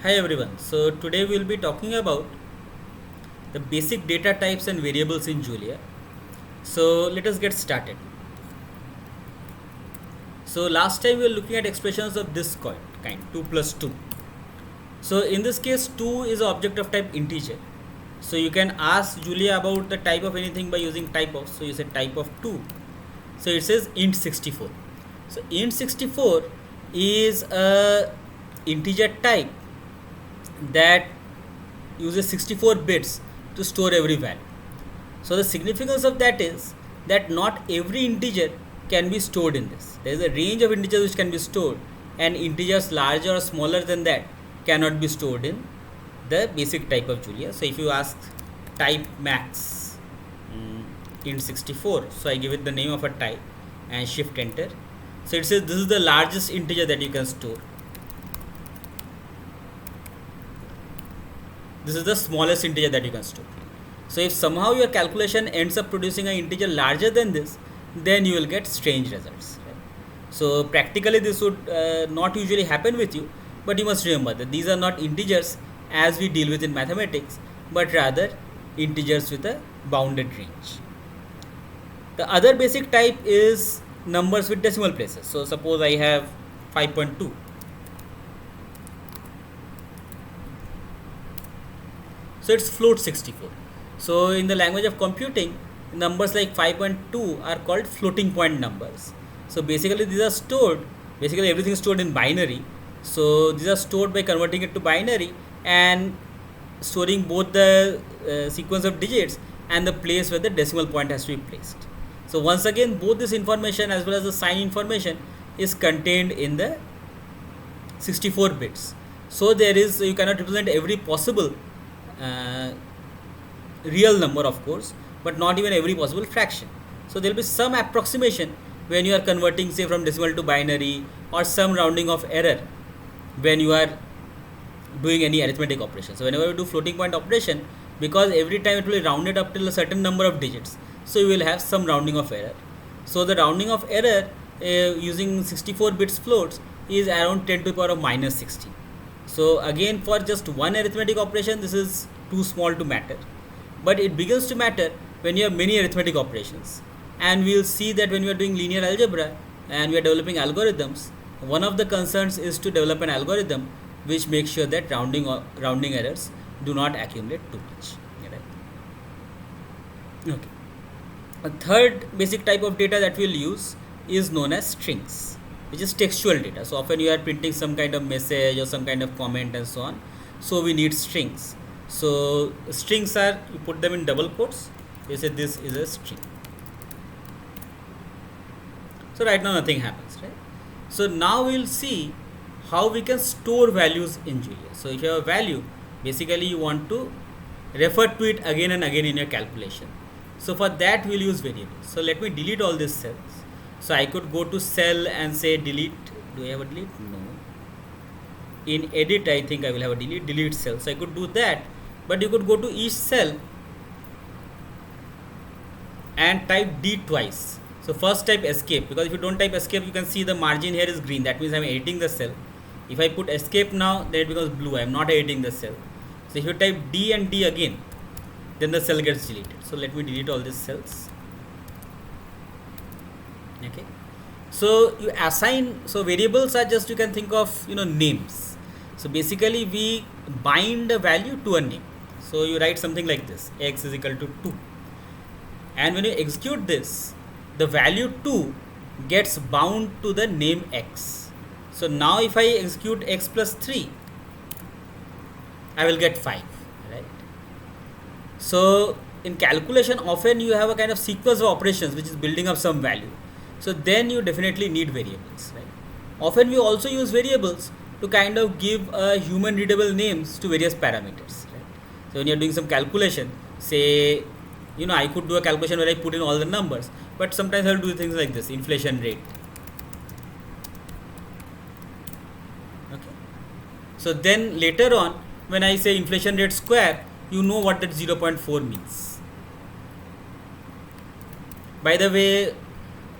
Hi everyone. So today we will be talking about the basic data types and variables in Julia. So let us get started. So last time we were looking at expressions of this kind 2 plus 2. So in this case 2 is an object of type integer. So you can ask Julia about the type of anything by using type of. So you say type of 2. So it says int 64. So int 64 is a integer type that uses 64 bits to store every value. So the significance of that is that not every integer can be stored in this. There is a range of integers which can be stored, and integers larger or smaller than that cannot be stored in the basic type of Julia. So if you ask type max int 64, so I give it the name of a type and shift enter. So it says this is the largest integer that you can store. This is the smallest integer that you can store. So if somehow your calculation ends up producing an integer larger than this, then you will get strange results. Right? So practically this would not usually happen with you, but you must remember that these are not integers as we deal with in mathematics, but rather integers with a bounded range. The other basic type is numbers with decimal places. So suppose I have 5.2. So it's float 64. So in the language of computing, numbers like 5.2 are called floating point numbers. So basically these are stored, basically everything is stored in binary. So these are stored by converting it to binary and storing both the sequence of digits and the place where the decimal point has to be placed. So once again, both this information as well as the sign information is contained in the 64 bits. So there is, you cannot represent every possible real number, of course, but not even every possible fraction. So there will be some approximation when you are converting, say, from decimal to binary, or some rounding of error when you are doing any arithmetic operation. So whenever you do floating point operation, because every time it will be rounded up till a certain number of digits, so you will have some rounding of error. So the rounding of error using 64 bits floats is around 10 to the power of minus 16. So again, for just one arithmetic operation, this is too small to matter, but it begins to matter when you have many arithmetic operations. And we will see that when we are doing linear algebra and we are developing algorithms, one of the concerns is to develop an algorithm which makes sure that rounding errors do not accumulate too much. Right? Okay. A third basic type of data that we will use is known as strings, which is textual data. So often you are printing some kind of message or some kind of comment and so on. So we need strings. So strings are, you put them in double quotes, you say this is a string. So right now nothing happens, right? So now we will see how we can store values in Julia. So if you have a value, basically you want to refer to it again and again in your calculation. So for that we'll use variables. So let me delete all these cells. So I could go to cell and say delete. Do I have a delete? No. In edit, I think I will have a delete cell. So I could do that, but you could go to each cell and type D twice. So first type escape, because if you don't type escape, you can see the margin here is green. That means I'm editing the cell. If I put escape now, then it becomes blue. I'm not editing the cell. So if you type D and D again, then the cell gets deleted. So let me delete all these cells. Okay. So you assign, so variables are just, you can think of, names. So basically we bind a value to a name. So you write something like this, x is equal to 2. And when you execute this, the value 2 gets bound to the name x. So now if I execute x plus 3, I will get 5, right? So in calculation, often you have a kind of sequence of operations which is building up some value. So then you definitely need variables, right? Often we also use variables to kind of give human readable names to various parameters, right? So when you're doing some calculation, say, I could do a calculation where I put in all the numbers, but sometimes I'll do things like this, inflation rate. Okay. So then later on, when I say inflation rate square, you know what that 0.4 means. By the way,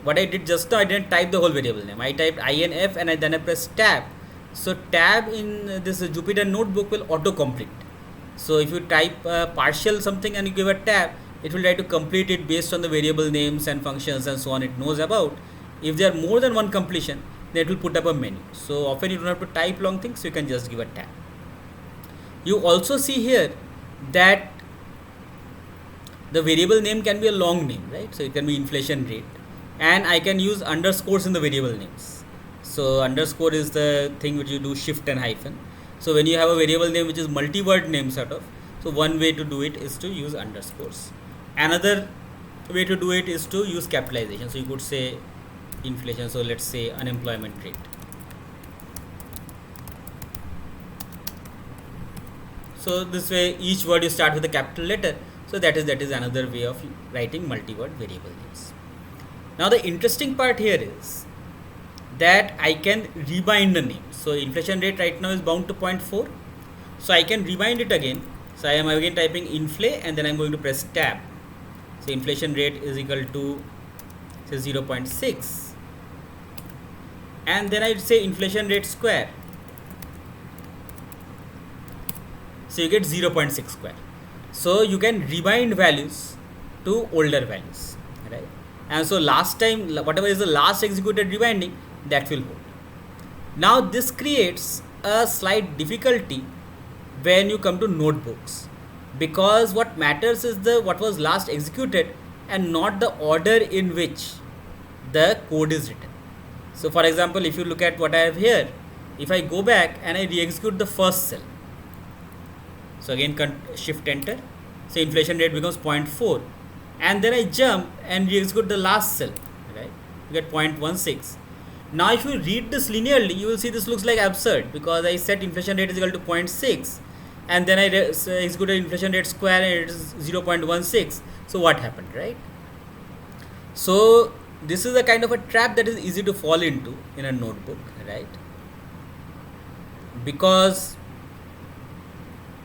what I did just now, I didn't type the whole variable name. I typed INF and then I pressed tab So tab in this Jupyter notebook will auto complete. So if you type partial something and you give a tab, it will try to complete it based on the variable names and functions and so on it knows about. If there are more than one completion, then it will put up a menu. So often you don't have to type long things, so you can just give a tab. You also see here that the variable name can be a long name, right? So it can be inflation rate, and I can use underscores in the variable names. So underscore is the thing which you do shift and hyphen. So when you have a variable name which is multi-word name sort of, so one way to do it is to use underscores. Another way to do it is to use capitalization. So you could say inflation. So let's say unemployment rate. So this way each word you start with a capital letter. So that is another way of writing multi-word variable names. Now the interesting part here is that I can rebind the name. So inflation rate right now is bound to 0.4. So I can rebind it again. So I am again typing inflate and then I'm going to press tab. So inflation rate is equal to say 0.6. And then I say inflation rate square. So you get 0.6 square. So you can rebind values to older values, right? And so last time, whatever is the last executed rebinding, that will hold. Now this creates a slight difficulty when you come to notebooks, because what matters is the what was last executed and not the order in which the code is written. So for example, if you look at what I have here, if I go back and I re-execute the first cell, so again shift enter, so inflation rate becomes 0.4, and then I jump and re-execute the last cell, right? You get 0.16. Now if you read this linearly, you will see this looks like absurd, because I set inflation rate is equal to 0.6 and then I executed inflation rate square and it is 0.16. So what happened, right? So this is a kind of a trap that is easy to fall into in a notebook, right? Because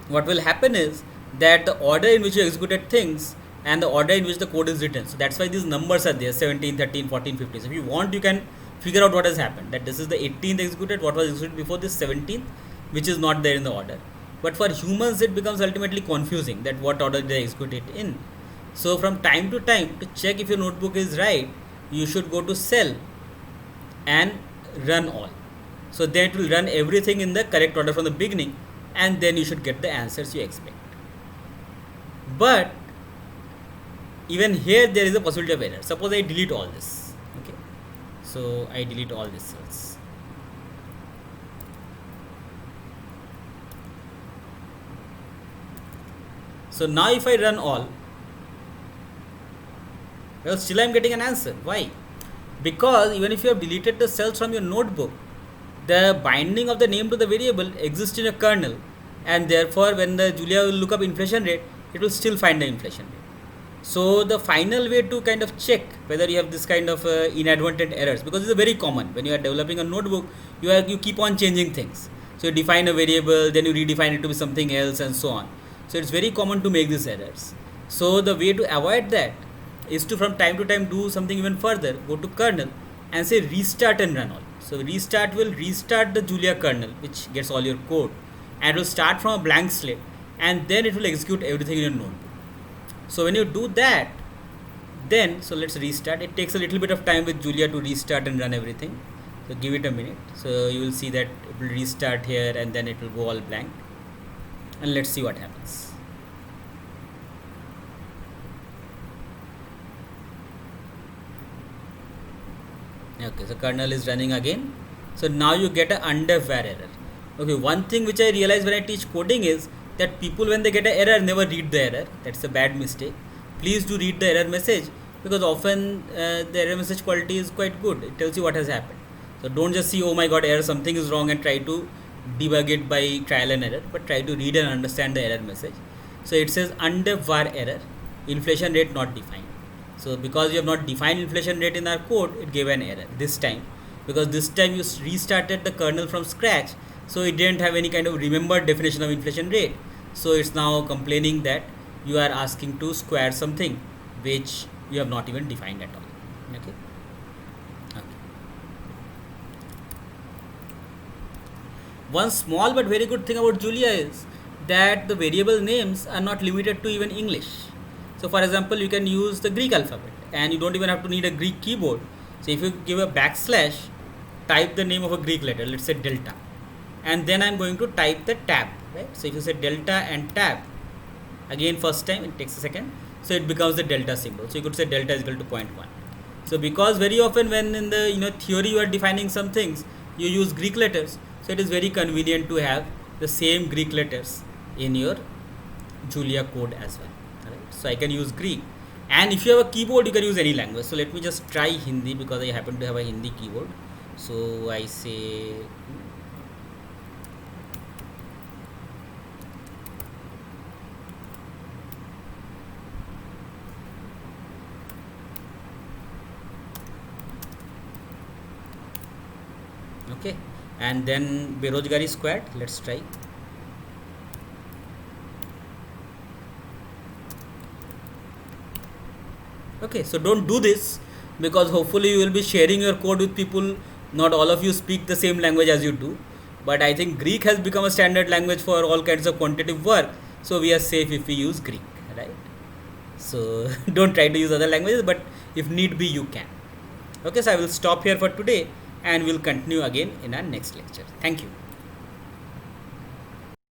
what will happen is that the order in which you executed things and the order in which the code is written, so that's why these numbers are there, 17, 13, 14, 15. So if you want, you can figure out what has happened, that this is the 18th executed, what was executed before this 17th, which is not there in the order. But for humans it becomes ultimately confusing that what order they execute it in. So from time to time, to check if your notebook is right, you should go to cell and run all. So then it will run everything in the correct order from the beginning, and then you should get the answers you expect. But even here there is a possibility of error. Suppose I delete all this. Okay, so I delete all these cells. So now if I run all, well, still I am getting an answer. Why? Because even if you have deleted the cells from your notebook, the binding of the name to the variable exists in a kernel, and therefore when the Julia will look up inflation rate, it will still find the inflation rate. So the final way to kind of check whether you have this kind of inadvertent errors, because it's very common when you are developing a notebook, you keep on changing things. So you define a variable, then you redefine it to be something else, and so on. So it's very common to make these errors. So the way to avoid that is to from time to time do something even further, go to kernel and say restart and run all. So restart will restart the Julia kernel, which gets all your code, and will start from a blank slate, and then it will execute everything in your notebook. So when you do that, then so let's restart. It takes a little bit of time with Julia to restart and run everything. So give it a minute. So you will see that it will restart here and then it will go all blank. And let's see what happens. Okay, so kernel is running again. So now you get an undef var error. Okay, one thing which I realize when I teach coding is that people, when they get an error, never read the error. That's a bad mistake. Please do read the error message, because often the error message quality is quite good. It tells you what has happened. So don't just see, oh my god, error, something is wrong, and try to debug it by trial and error, but try to read and understand the error message. So it says undef var error, inflation rate not defined. So because you have not defined inflation rate in our code, it gave an error this time, because this time you restarted the kernel from scratch, so it didn't have any kind of remembered definition of inflation rate. So it's now complaining that you are asking to square something which you have not even defined at all. Okay. One small but very good thing about Julia is that the variable names are not limited to even English. So for example, you can use the Greek alphabet and you don't even have to need a Greek keyboard. So if you give a backslash, type the name of a Greek letter, let's say delta, and then I'm going to type the tab, right? So if you say delta and tab, again first time it takes a second, so it becomes the delta symbol. So you could say delta is equal to 0.1. So because very often when in the theory you are defining some things, you use Greek letters, so it is very convenient to have the same Greek letters in your Julia code as well. Right? So I can use Greek, and if you have a keyboard you can use any language. So let me just try Hindi because I happen to have a Hindi keyboard. So I say okay, and then Berojgari squared, let's try. Okay, so don't do this because hopefully you will be sharing your code with people. Not all of you speak the same language as you do, but I think Greek has become a standard language for all kinds of quantitative work, so we are safe if we use Greek, right? So don't try to use other languages, but if need be you can. Okay, so I will stop here for today and we'll continue again in our next lecture. Thank you.